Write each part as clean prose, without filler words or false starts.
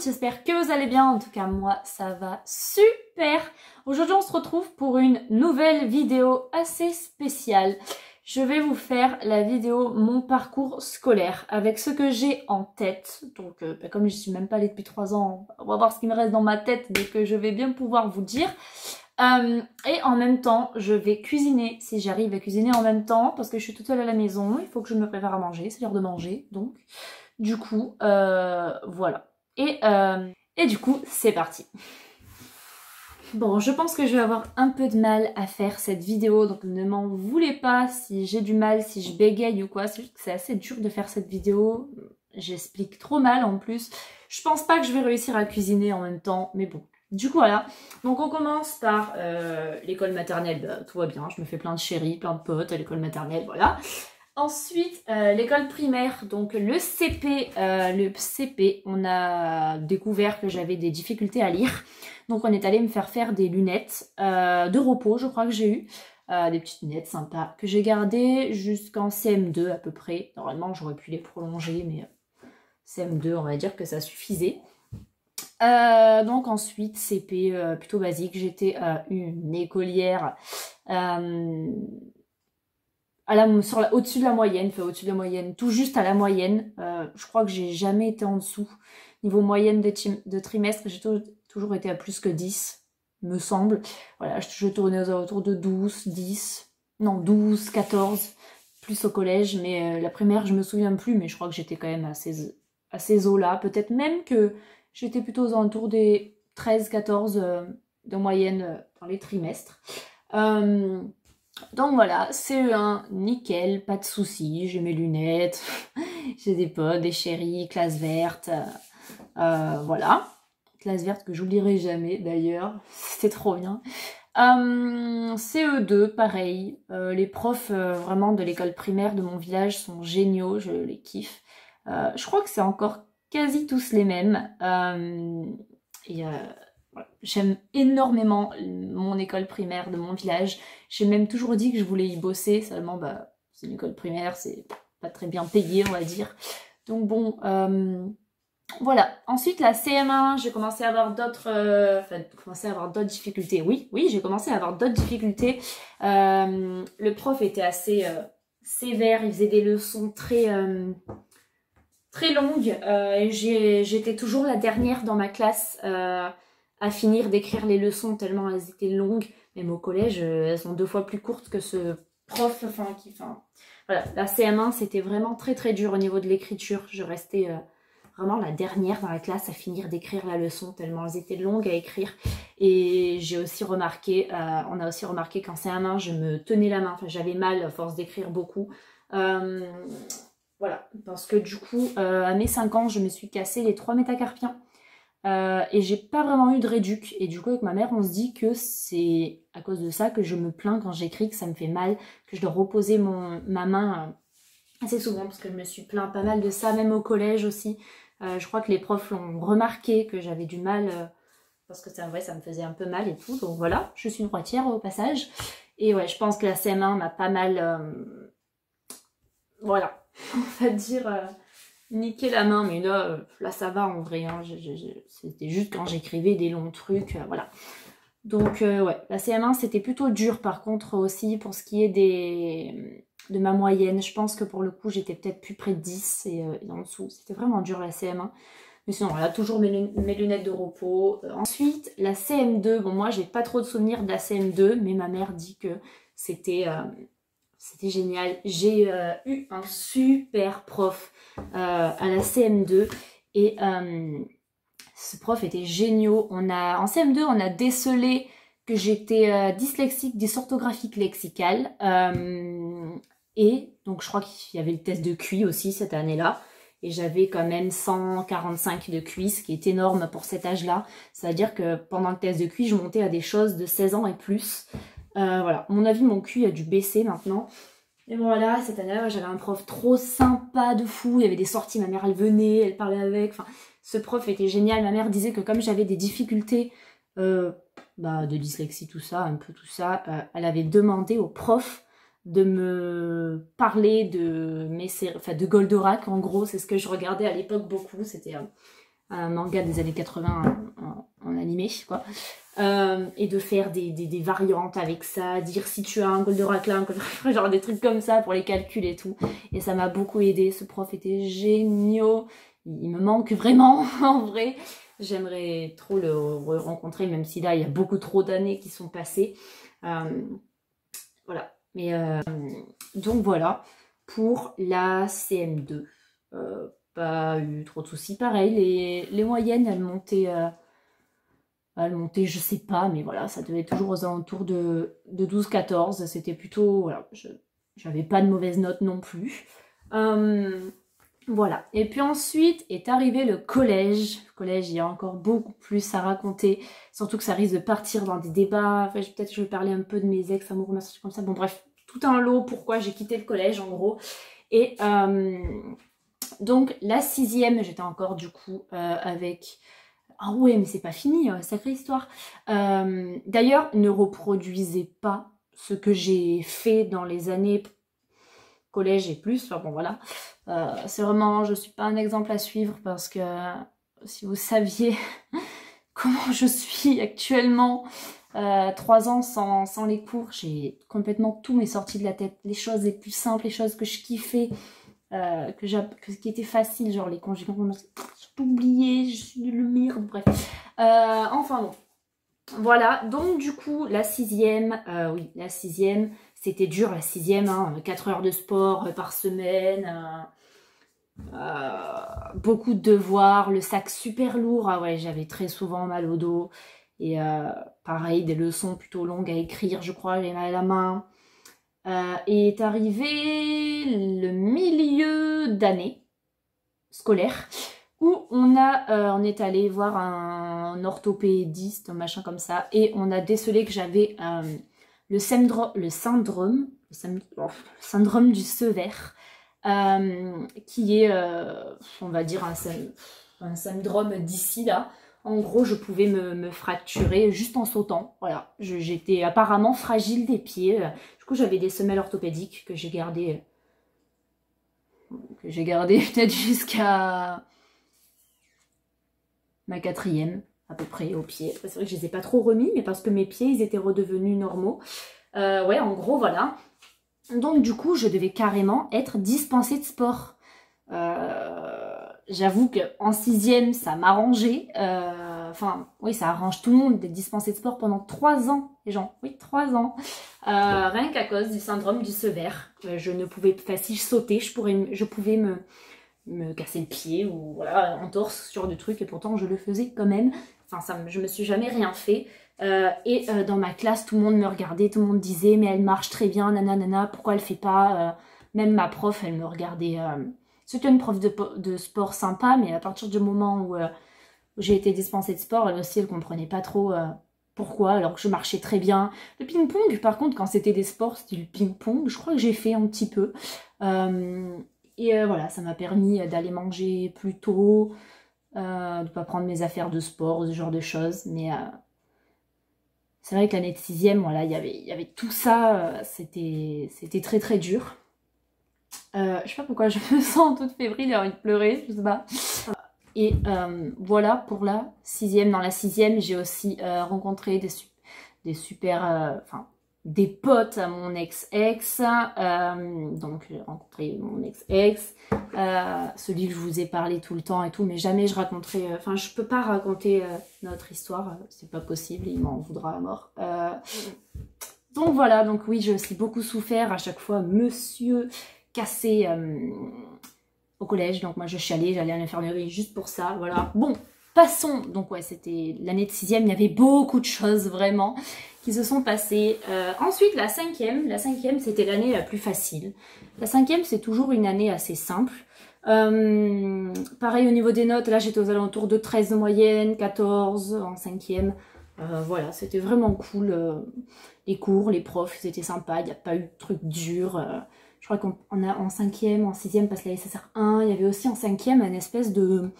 j'espère que vous allez bien. En tout cas, moi, ça va super. Aujourd'hui, on se retrouve pour une nouvelle vidéo assez spéciale. Je vais vous faire la vidéo mon parcours scolaire avec ce que j'ai en tête. Donc, comme je suis même pas allée depuis 3 ans, on va voir ce qui me reste dans ma tête dès que je vais bien pouvoir vous dire. Et en même temps, je vais cuisiner, si j'arrive à cuisiner en même temps, parce que je suis toute seule à la maison, il faut que je me prépare à manger, c'est l'heure de manger, donc du coup, voilà. Et du coup, c'est parti. Bon, je pense que je vais avoir un peu de mal à faire cette vidéo, donc ne m'en voulez pas si j'ai du mal, si je bégaye ou quoi, c'est juste que c'est assez dur de faire cette vidéo, j'explique trop mal en plus. Je pense pas que je vais réussir à cuisiner en même temps, mais bon. Du coup, voilà. Donc, on commence par l'école maternelle. Bah, tout va bien. Je me fais plein de chéris, plein de potes à l'école maternelle. Voilà. Ensuite, l'école primaire. Donc, le CP. On a découvert que j'avais des difficultés à lire. Donc, on est allé me faire des lunettes de repos, je crois que j'ai eu. Des petites lunettes sympas que j'ai gardées jusqu'en CM2 à peu près. Normalement, j'aurais pu les prolonger, mais CM2, on va dire que ça suffisait. Donc ensuite CP plutôt basique, j'étais une écolière au-dessus de la moyenne, enfin au-dessus de la moyenne, tout juste à la moyenne. Je crois que j'ai jamais été en dessous. Niveau moyenne de trimestre, j'ai toujours été à plus que 10, me semble. Voilà, je tournais aux alentours de 12, 10, non 12, 14, plus au collège, mais la primaire je me souviens plus, mais je crois que j'étais quand même à ces eaux-là. Peut-être même que j'étais plutôt aux alentours des 13-14 de moyenne dans les trimestres. Donc voilà, CE1, nickel, pas de soucis, j'ai mes lunettes, j'ai des potes, des chéris, classe verte, voilà. Classe verte que j'oublierai jamais d'ailleurs, c'était trop bien. CE2, pareil, les profs vraiment de l'école primaire de mon village sont géniaux, je les kiffe. Je crois que c'est encore quasi tous les mêmes. Voilà. J'aime énormément mon école primaire de mon village. J'ai même toujours dit que je voulais y bosser, seulement bah, c'est une école primaire, c'est pas très bien payé, on va dire. Donc bon, voilà. Ensuite, la CM1, j'ai commencé à avoir d'autres difficultés. Oui, j'ai commencé à avoir d'autres difficultés. Le prof était assez sévère, il faisait des leçons très longues. Et j'étais toujours la dernière dans ma classe à finir d'écrire les leçons tellement elles étaient longues. Même au collège, elles sont 2 fois plus courtes que ce prof. Voilà, la CM1, c'était vraiment très dur au niveau de l'écriture. Je restais vraiment la dernière dans la classe à finir d'écrire la leçon tellement elles étaient longues à écrire. Et j'ai aussi remarqué, on a aussi remarqué qu'en CM1, je me tenais la main. Enfin, j'avais mal à force d'écrire beaucoup. Voilà, parce que du coup, à mes 5 ans, je me suis cassé les 3 métacarpiens. Et j'ai pas vraiment eu de réduc. Et du coup, avec ma mère, on se dit que c'est à cause de ça que je me plains quand j'écris, que ça me fait mal, que je dois reposer ma main assez souvent, parce que je me suis plaint pas mal de ça, même au collège aussi. Je crois que les profs l'ont remarqué, que j'avais du mal, parce que c'est vrai, ça me faisait un peu mal et tout. Donc voilà, je suis une droitière au passage. Et ouais, je pense que la CM1 m'a pas mal... voilà, on va dire... niquer la main, mais là ça va en vrai, hein. C'était juste quand j'écrivais des longs trucs, voilà. Donc ouais, la CM1 c'était plutôt dur par contre aussi pour ce qui est de ma moyenne. Je pense que pour le coup j'étais peut-être plus près de 10 et en dessous. C'était vraiment dur la CM1. Mais sinon voilà, toujours mes lunettes de repos. Ensuite, la CM2, bon moi j'ai pas trop de souvenirs de la CM2, mais ma mère dit que c'était génial. J'ai eu un super prof à la CM2 et ce prof était génial. En CM2, on a décelé que j'étais dyslexique, dysorthographique lexicale. Et donc, je crois qu'il y avait le test de QI aussi cette année-là. Et j'avais quand même 145 de QI, ce qui est énorme pour cet âge-là. C'est-à-dire que pendant le test de QI, je montais à des choses de 16 ans et plus. Voilà, à mon avis, mon QI a dû baisser maintenant. Et voilà, cette année-là, j'avais un prof trop sympa de fou. Il y avait des sorties, ma mère, elle venait, elle parlait avec. Enfin, ce prof était génial. Ma mère disait que comme j'avais des difficultés de dyslexie, tout ça, un peu tout ça, elle avait demandé au prof de me parler de Goldorak. En gros, c'est ce que je regardais à l'époque beaucoup. C'était un manga des années 80 en animé, quoi. Et de faire des variantes avec ça, dire si tu as un Goldorak là, genre des trucs comme ça pour les calculs et tout. Et ça m'a beaucoup aidé. Ce prof était génial. Il me manque vraiment, en vrai. J'aimerais trop le rencontrer, même si là, il y a beaucoup trop d'années qui sont passées. Voilà. Mais donc voilà, pour la CM2. Pas eu trop de soucis. Pareil, les moyennes, elles montaient, je sais pas, mais voilà, ça devait être toujours aux alentours de 12-14. C'était plutôt, voilà, j'avais pas de mauvaises notes non plus. Voilà. Et puis ensuite est arrivé le collège. Le collège, il y a encore beaucoup plus à raconter. Surtout que ça risque de partir dans des débats. Enfin, peut-être je vais parler un peu de mes ex-amoureux, comme ça. Bon, bref, tout un lot pourquoi j'ai quitté le collège, en gros. Et donc, la 6e, j'étais encore, du coup, avec... Ah ouais, mais c'est pas fini, sacrée histoire. D'ailleurs, ne reproduisez pas ce que j'ai fait dans les années collège et plus, enfin bon voilà, c'est vraiment, je suis pas un exemple à suivre parce que si vous saviez comment je suis actuellement, 3 ans sans les cours, j'ai complètement tout m'est sorti de la tête, les choses les plus simples, les choses que je kiffais, qui étaient faciles, genre les conjugaisons, j'ai oublié, je suis le merde, bref, enfin bon. Voilà, donc du coup, la 6e, oui, la 6e, c'était dur la 6e, hein, 4 heures de sport par semaine, beaucoup de devoirs, le sac super lourd, ah ouais, j'avais très souvent mal au dos, et pareil, des leçons plutôt longues à écrire, je crois, j'ai mal à la main. Et est arrivé le milieu d'année scolaire, où on est allé voir un orthopédiste, un machin comme ça, et on a décelé que j'avais le syndrome du Sever, qui est, on va dire, un syndrome d'ici là. En gros, je pouvais me fracturer juste en sautant. Voilà, j'étais apparemment fragile des pieds. Du coup, j'avais des semelles orthopédiques que j'ai gardées peut-être jusqu'à ma 4e, à peu près, au pied. C'est vrai que je les ai pas trop remis, mais parce que mes pieds, ils étaient redevenus normaux. Ouais, en gros, voilà. Donc, du coup, je devais carrément être dispensée de sport. J'avoue qu'en 6e, ça m'arrangeait. Enfin, oui, ça arrange tout le monde d'être dispensé de sport pendant 3 ans, les gens. Oui, 3 ans. Rien qu'à cause du syndrome du Sever. Je ne pouvais pas, si je sautais, je pouvais me casser le pied ou voilà, entorse, ce genre de truc, et pourtant je le faisais quand même. Enfin, je me suis jamais rien fait. Dans ma classe, tout le monde me regardait, tout le monde disait mais elle marche très bien, nanana, pourquoi elle fait pas même ma prof, elle me regardait. C'était une prof de sport sympa, mais à partir du moment où j'ai été dispensée de sport, elle aussi, elle comprenait pas trop pourquoi, alors que je marchais très bien. Le ping-pong, par contre, quand c'était des sports style ping-pong, je crois que j'ai fait un petit peu. Voilà, ça m'a permis d'aller manger plus tôt, de ne pas prendre mes affaires de sport, ce genre de choses. Mais c'est vrai que l'année de 6e, voilà, il y avait tout ça, c'était très très dur. Je sais pas pourquoi je me sens toute fébrile et envie de pleurer, je sais pas. Et voilà pour la 6e. Dans la 6e, j'ai aussi rencontré des super... des potes à mon ex-ex. Donc, j'ai rencontré mon ex-ex. Celui que je vous ai parlé tout le temps et tout. Mais jamais je raconterai... Enfin, je peux pas raconter notre histoire. C'est pas possible. Il m'en voudra à mort. Donc, voilà. Donc, oui, j'ai aussi beaucoup souffert. À chaque fois, monsieur cassé... au collège, donc moi je chialais, j'allais à l'infirmerie juste pour ça, voilà. Bon, passons, donc ouais, c'était l'année de 6e, il y avait beaucoup de choses vraiment qui se sont passées. Ensuite, la 5e c'était l'année la plus facile. La 5e, c'est toujours une année assez simple. Pareil au niveau des notes, là j'étais aux alentours de 13 de moyenne, 14 en 5e. Voilà, c'était vraiment cool. Les cours, les profs, c'était sympa, il n'y a pas eu de trucs durs. Je crois qu'on a en 5e, en 6e, parce que la SSR 1, il y avait aussi en 5e une espèce de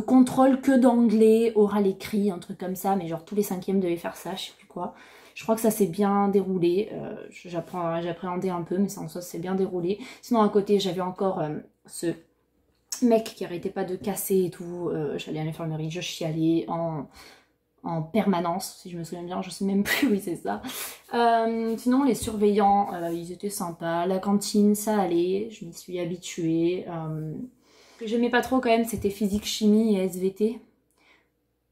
contrôle que d'anglais, oral écrit, un truc comme ça, mais genre tous les 5e devaient faire ça, je sais plus quoi. Je crois que ça s'est bien déroulé, j'appréhendais un peu, mais ça en soi c'est bien déroulé. Sinon à côté j'avais encore ce mec qui arrêtait pas de casser et tout. J'allais à l'infirmerie, je chialais en permanence, si je me souviens bien, je sais même plus, oui c'est ça. Sinon les surveillants, ils étaient sympas, la cantine ça allait, je m'y suis habituée. Ce que j'aimais pas trop quand même c'était physique, chimie et SVT.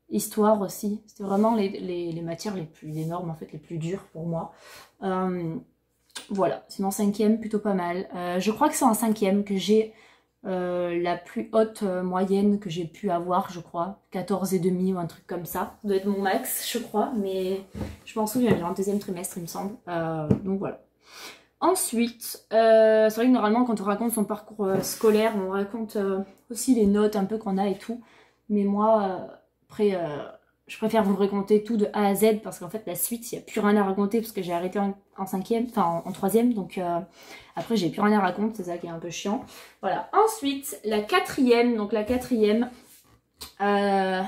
Histoire aussi, c'était vraiment les matières les normes en fait, les plus dures pour moi. Voilà, sinon cinquième plutôt pas mal. Je crois que c'est en cinquième que j'ai la plus haute moyenne que j'ai pu avoir, je crois, 14,5 ou un truc comme ça. Ça doit être mon max, je crois, mais je m'en souviens bien, en deuxième trimestre, il me semble. Donc voilà. Ensuite, c'est vrai que normalement, quand on raconte son parcours scolaire, on raconte aussi les notes un peu qu'on a et tout. Mais moi, après, je préfère vous raconter tout de A à Z parce qu'en fait, la suite, il n'y a plus rien à raconter parce que j'ai arrêté en cinquième, enfin en troisième. Donc après, j'ai plus rien à raconter, c'est ça qui est un peu chiant. Voilà. Ensuite, la quatrième. Donc la quatrième, il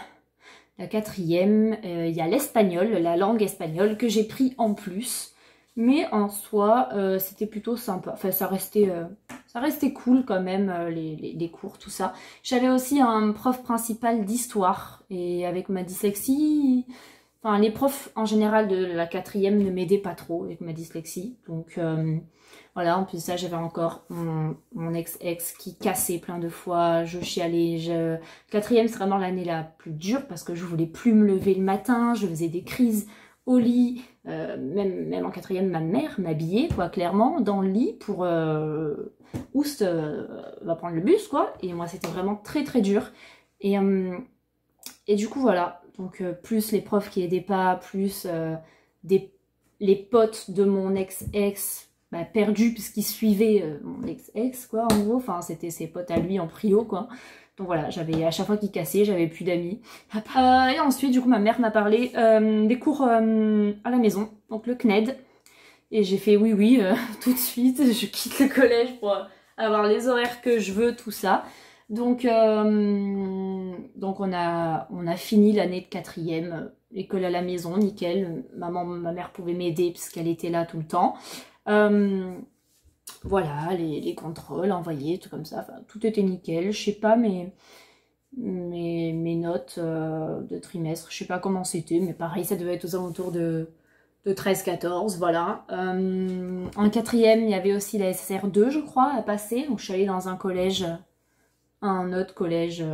y a l'espagnol, la langue espagnole que j'ai pris en plus. Mais en soi, c'était plutôt sympa. Enfin, ça restait cool quand même, les cours, tout ça. J'avais aussi un prof principal d'histoire. Et avec ma dyslexie... Enfin, les profs en général de la quatrième ne m'aidaient pas trop avec ma dyslexie. Donc voilà, en plus de ça, j'avais encore mon ex-ex qui cassait plein de fois. Je chialais. Quatrième, c'est vraiment l'année la plus dure parce que je voulais plus me lever le matin. Je faisais des crises au lit. Même en quatrième, ma mère m'habillait, quoi, clairement, dans le lit pour... Oust va prendre le bus, quoi. Et moi, c'était vraiment très, très dur. Et du coup, voilà. Donc, plus les profs qui aidaient pas, plus les potes de mon ex-ex perdus puisqu'ils suivaient mon ex-ex, quoi, en gros. Enfin, c'était ses potes à lui en prio, quoi. Donc voilà, à chaque fois qu'il cassait, j'avais plus d'amis. Et ensuite, du coup, ma mère m'a parlé des cours à la maison, donc le CNED. Et j'ai fait oui, tout de suite, je quitte le collège pour avoir les horaires que je veux, tout ça. Donc on a fini l'année de quatrième, école à la maison, nickel. Ma mère pouvait m'aider puisqu'elle était là tout le temps. Voilà, les contrôles envoyés, tout comme ça, enfin, tout était nickel. Je sais pas mes notes de trimestre, je sais pas comment c'était, mais pareil, ça devait être aux alentours de 13-14, voilà. En quatrième, il y avait aussi la SSR2, je crois, à passer. Donc je suis allée dans un autre collège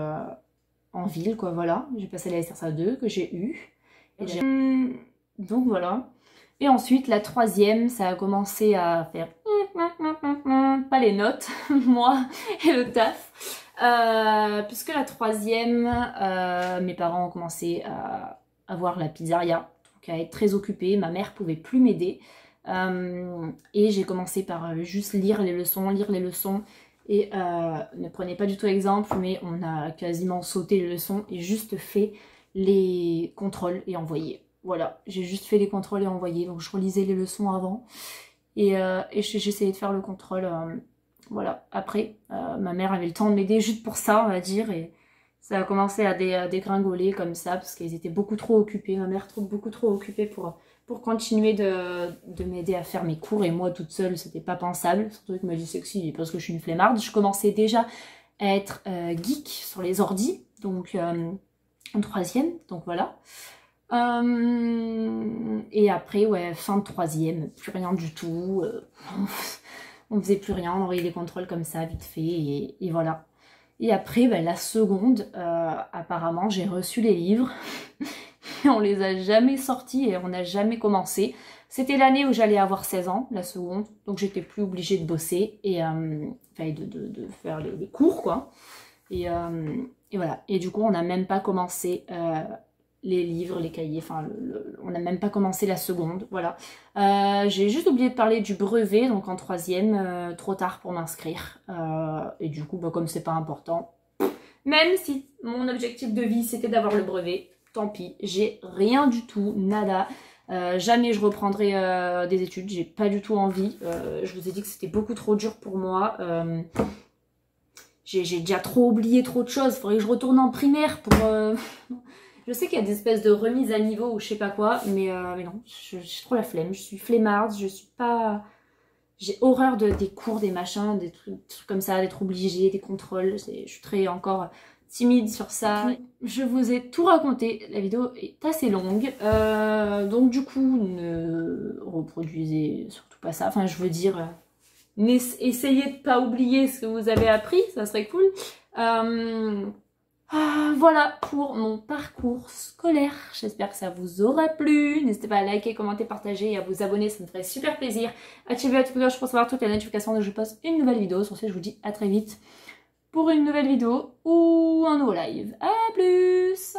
en ville, quoi, voilà. J'ai passé la SSR2 que j'ai eue. Donc voilà. Et ensuite, la troisième, ça a commencé à faire pas les notes, moi et le taf. Puisque la troisième, mes parents ont commencé à avoir la pizzeria, donc à être très occupés. Ma mère pouvait plus m'aider. Et j'ai commencé par juste lire les leçons. Et ne prenez pas du tout exemple, mais on a quasiment sauté les leçons et juste fait les contrôles et envoyé. Voilà, j'ai juste fait les contrôles et envoyé. Donc je relisais les leçons avant et j'essayais de faire le contrôle. Voilà, après, ma mère avait le temps de m'aider juste pour ça, on va dire. Et ça a commencé à dégringoler comme ça parce qu'ils étaient beaucoup trop occupés. Ma mère beaucoup trop occupée pour continuer de m'aider à faire mes cours. Et moi, toute seule, c'était pas pensable. Surtout que ma dyslexie, parce que je suis une flemmarde. Je commençais déjà à être geek sur les ordis. Donc, en troisième. Donc, voilà. Et après, ouais, fin de troisième, plus rien du tout. On faisait plus rien, on envoyait des contrôles comme ça, vite fait, et voilà. Et après, la seconde, apparemment, j'ai reçu les livres. On les a jamais sortis et on n'a jamais commencé. C'était l'année où j'allais avoir 16 ans, la seconde. Donc j'étais plus obligée de bosser et de faire les cours, quoi. Et voilà. Et du coup, on n'a même pas commencé les livres, les cahiers. Enfin, on n'a même pas commencé la seconde, voilà. J'ai juste oublié de parler du brevet, donc en troisième, trop tard pour m'inscrire. Et du coup, comme c'est pas important, même si mon objectif de vie, c'était d'avoir le brevet, tant pis, j'ai rien du tout, nada. Jamais je reprendrai des études, j'ai pas du tout envie. Je vous ai dit que c'était beaucoup trop dur pour moi. J'ai déjà trop oublié trop de choses. Faudrait que je retourne en primaire pour... Je sais qu'il y a des espèces de remises à niveau ou je sais pas quoi, mais non, j'ai trop la flemme. Je suis flemmarde, je suis pas J'ai horreur des cours, des machins, des trucs comme ça, d'être obligée, des contrôles. Je suis très encore timide sur ça. Je vous ai tout raconté, la vidéo est assez longue. Donc du coup, ne reproduisez surtout pas ça. Enfin, je veux dire, essayez de pas oublier ce que vous avez appris, ça serait cool. Voilà pour mon parcours scolaire. J'espère que ça vous aura plu. N'hésitez pas à liker, commenter, partager et à vous abonner, ça me ferait super plaisir. Activez la petite cloche pour savoir toutes les notifications dès que je poste une nouvelle vidéo. Sur ce, je vous dis à très vite pour une nouvelle vidéo ou un nouveau live. À plus!